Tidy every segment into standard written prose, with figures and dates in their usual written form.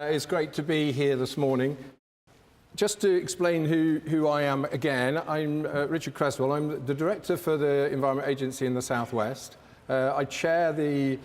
It's great to be here this morning. Just to explain who I am again, I'm Richard Cresswell. I'm the Director for the Environment Agency in the South West. I chair the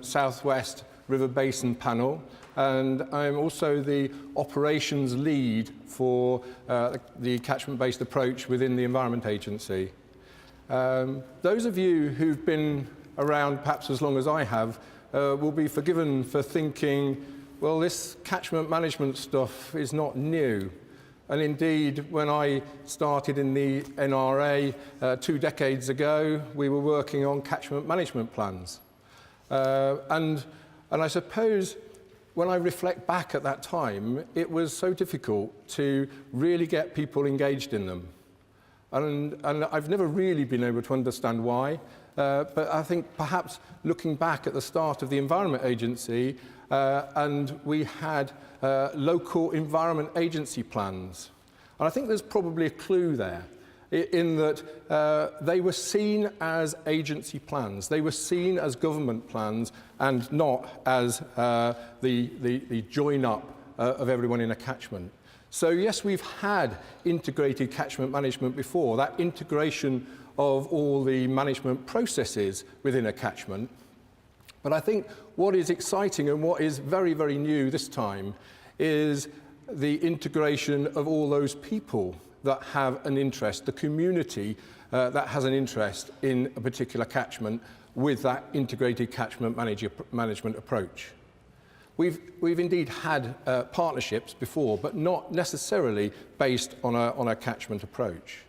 South West River Basin Panel, and I'm also the operations lead for the catchment-based approach within the Environment Agency. Those of you who've been around perhaps as long as I have will be forgiven for thinking, well, this catchment management stuff is not new. And indeed, when I started in the NRA 2 decades ago, we were working on catchment management plans. And I suppose when I reflect back at that time, it was so difficult to really get people engaged in them. And I've never really been able to understand why. But I think perhaps looking back at the start of the Environment Agency, and we had local Environment Agency plans. And I think there's probably a clue there in that they were seen as agency plans. They were seen as government plans and not as the join-up of everyone in a catchment. So yes, we've had integrated catchment management before, that integration of all the management processes within a catchment. But I think what is exciting and what is very, very new this time is the integration of all those people that have an interest, the community that has an interest in a particular catchment with that integrated catchment management approach. We've indeed had partnerships before, but not necessarily based on a catchment approach.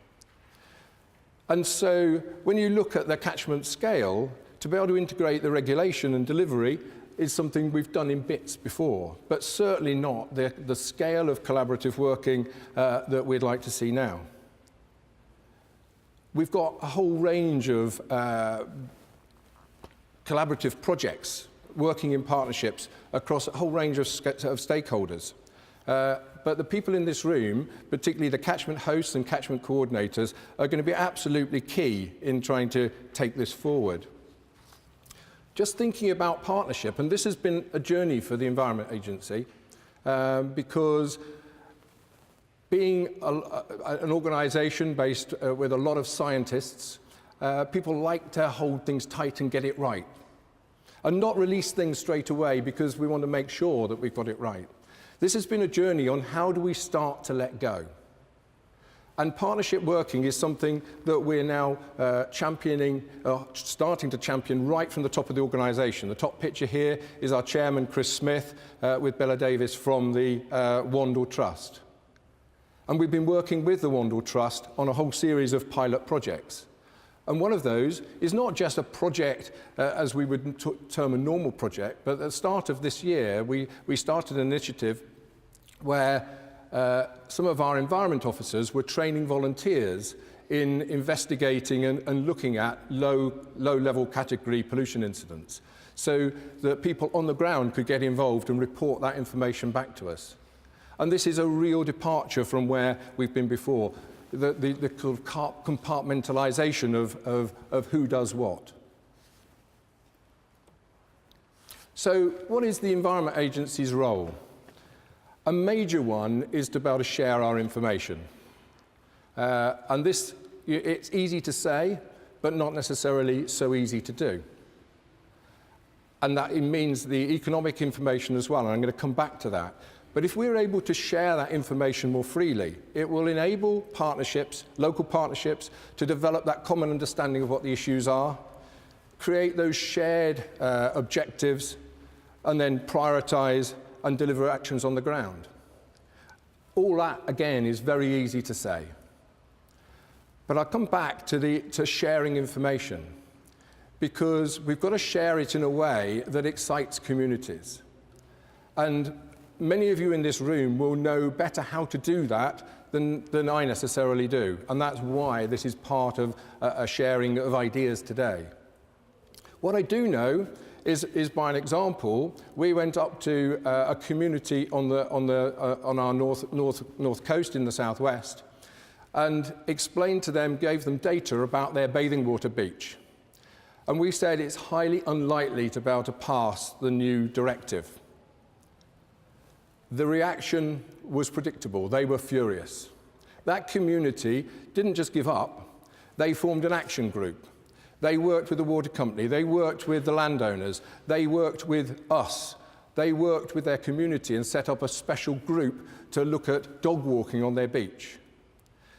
And so when you look at the catchment scale, to be able to integrate the regulation and delivery is something we've done in bits before, but certainly not the scale of collaborative working that we'd like to see now. We've got a whole range of collaborative projects working in partnerships across a whole range of stakeholders. But the people in this room, particularly the catchment hosts and catchment coordinators, are going to be absolutely key in trying to take this forward. Just thinking about partnership, and this has been a journey for the Environment Agency, because being an organisation based with a lot of scientists, people like to hold things tight and get it right, and not release things straight away because we want to make sure that we've got it right. This has been a journey on how do we start to let go. And partnership working is something that we're now championing, starting to champion right from the top of the organisation. The top picture here is our chairman, Chris Smith, with Bella Davis from the Wandle Trust. And we've been working with the Wandle Trust on a whole series of pilot projects. And one of those is not just a project as we would term a normal project, but at the start of this year, we started an initiative where some of our environment officers were training volunteers in investigating and looking at low-level category pollution incidents, so that people on the ground could get involved and report that information back to us. And this is a real departure from where we've been before. The sort of compartmentalization of who does what. So what is the Environment Agency's role? A major one is to be able to share our information. And this, it's easy to say, but not necessarily so easy to do. And that it means the economic information as well, and I'm going to come back to that. But if we're able to share that information more freely, it will enable partnerships, local partnerships, to develop that common understanding of what the issues are, create those shared objectives, and then prioritize and deliver actions on the ground. All that, again, is very easy to say. But I'll come back to sharing information, because we've got to share it in a way that excites communities. And many of you in this room will know better how to do that than I necessarily do. And that's why this is part of a sharing of ideas today. What I do know is by an example, we went up to a community on our north coast in the southwest and explained to them, gave them data about their bathing water beach. And we said it's highly unlikely to be able to pass the new directive. The reaction was predictable. They were furious. That community didn't just give up. They formed an action group. They worked with the water company. They worked with the landowners. They worked with us. They worked with their community and set up a special group to look at dog walking on their beach.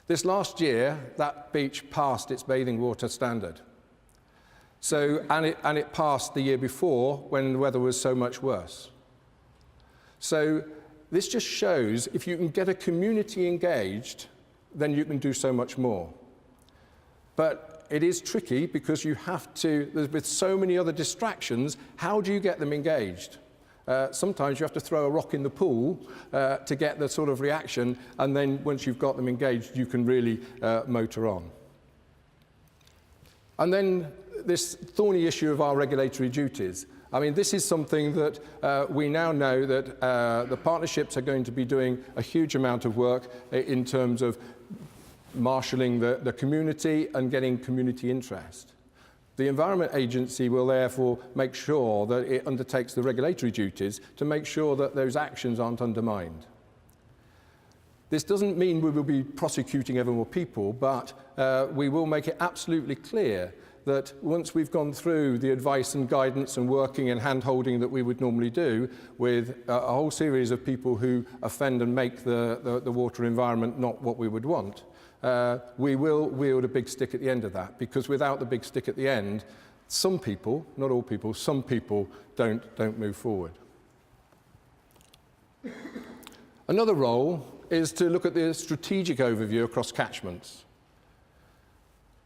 This last year, that beach passed its bathing water standard. And it passed the year before when the weather was so much worse. So this just shows if you can get a community engaged, then you can do so much more. But it is tricky because you have to, with so many other distractions, how do you get them engaged? Sometimes you have to throw a rock in the pool to get the sort of reaction, and then once you've got them engaged, you can really motor on. And then this thorny issue of our regulatory duties. I mean, this is something that we now know that the partnerships are going to be doing a huge amount of work in terms of marshalling the community and getting community interest. The Environment Agency will therefore make sure that it undertakes the regulatory duties to make sure that those actions aren't undermined. This doesn't mean we will be prosecuting ever more people, but we will make it absolutely clear that once we've gone through the advice and guidance and working and hand-holding that we would normally do with a whole series of people who offend and make the water environment not what we would want, we will wield a big stick at the end of that, because without the big stick at the end, some people, not all people, some people don't move forward. Another role is to look at the strategic overview across catchments.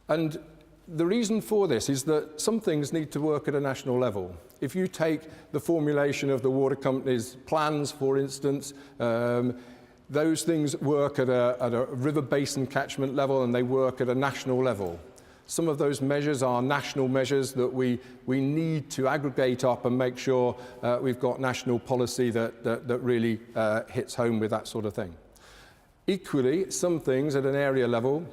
And the reason for this is that some things need to work at a national level. If you take the formulation of the water company's plans, for instance, those things work at a river basin catchment level, and they work at a national level. Some of those measures are national measures that we need to aggregate up and make sure we've got national policy that really hits home with that sort of thing. Equally, some things at an area level,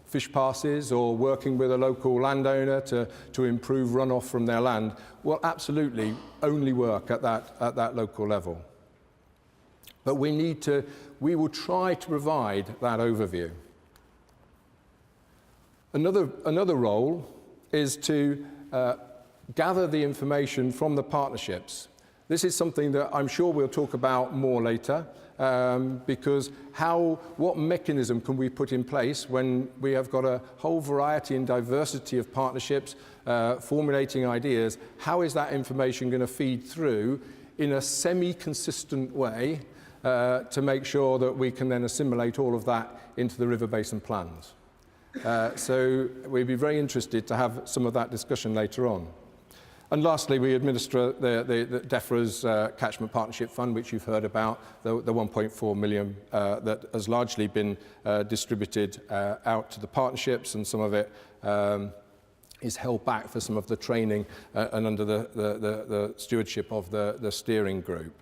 fish passes or working with a local landowner to improve runoff from their land, will absolutely only work at that local level. But we will try to provide that overview. Another role is to gather the information from the partnerships. This is something that I'm sure we'll talk about more later, because what mechanism can we put in place when we have got a whole variety and diversity of partnerships formulating ideas? How is that information going to feed through in a semi-consistent way to make sure that we can then assimilate all of that into the river basin plans? So we'd be very interested to have some of that discussion later on. And lastly, we administer the DEFRA's Catchment Partnership Fund, which you've heard about, the 1.4 million that has largely been distributed out to the partnerships, and some of it is held back for some of the training and under the stewardship of the steering group.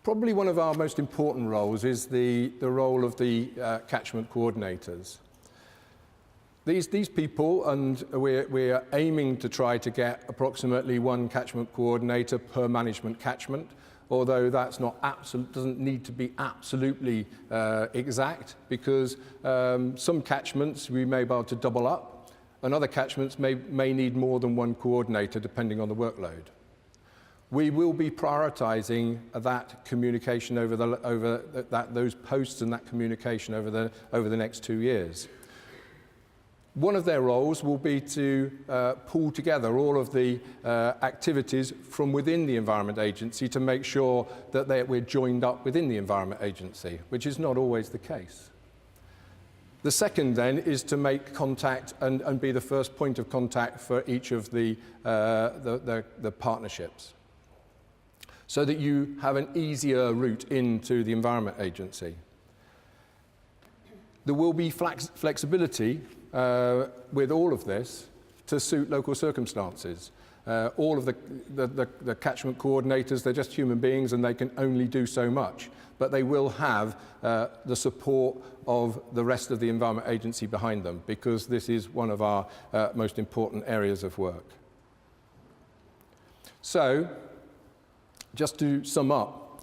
Probably one of our most important roles is the role of the catchment coordinators. These people, and we're aiming to try to get approximately one catchment coordinator per management catchment, although that's not doesn't need to be absolutely exact, because some catchments we may be able to double up, and other catchments may need more than one coordinator depending on the workload. We will be prioritizing that communication those posts and that communication over the next 2 years. One of their roles will be to pull together all of the activities from within the Environment Agency to make sure that we're joined up within the Environment Agency, which is not always the case. The second then is to make contact and be the first point of contact for each of the partnerships, so that you have an easier route into the Environment Agency. There will be flexibility with all of this to suit local circumstances. All of the catchment coordinators, they're just human beings and they can only do so much, but they will have the support of the rest of the Environment Agency behind them, because this is one of our most important areas of work. So, just to sum up,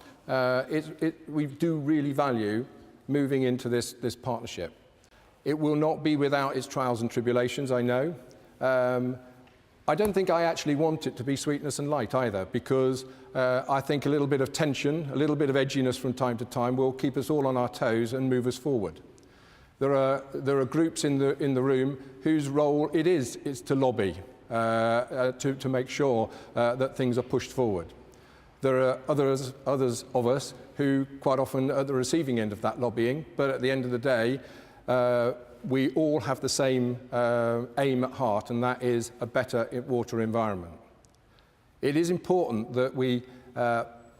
we do really value moving into this partnership. It will not be without its trials and tribulations, I know. I don't think I actually want it to be sweetness and light either, because I think a little bit of tension, a little bit of edginess from time to time will keep us all on our toes and move us forward. There are groups in the room whose role it is to lobby, to make sure that things are pushed forward. There are others of us who quite often are at the receiving end of that lobbying, but at the end of the day, we all have the same aim at heart, and that is a better water environment. It is important that we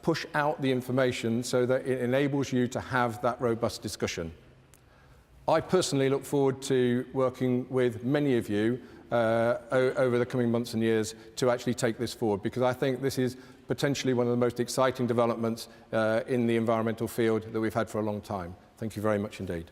push out the information so that it enables you to have that robust discussion. I personally look forward to working with many of you over the coming months and years to actually take this forward, because I think this is potentially one of the most exciting developments in the environmental field that we've had for a long time. Thank you very much indeed.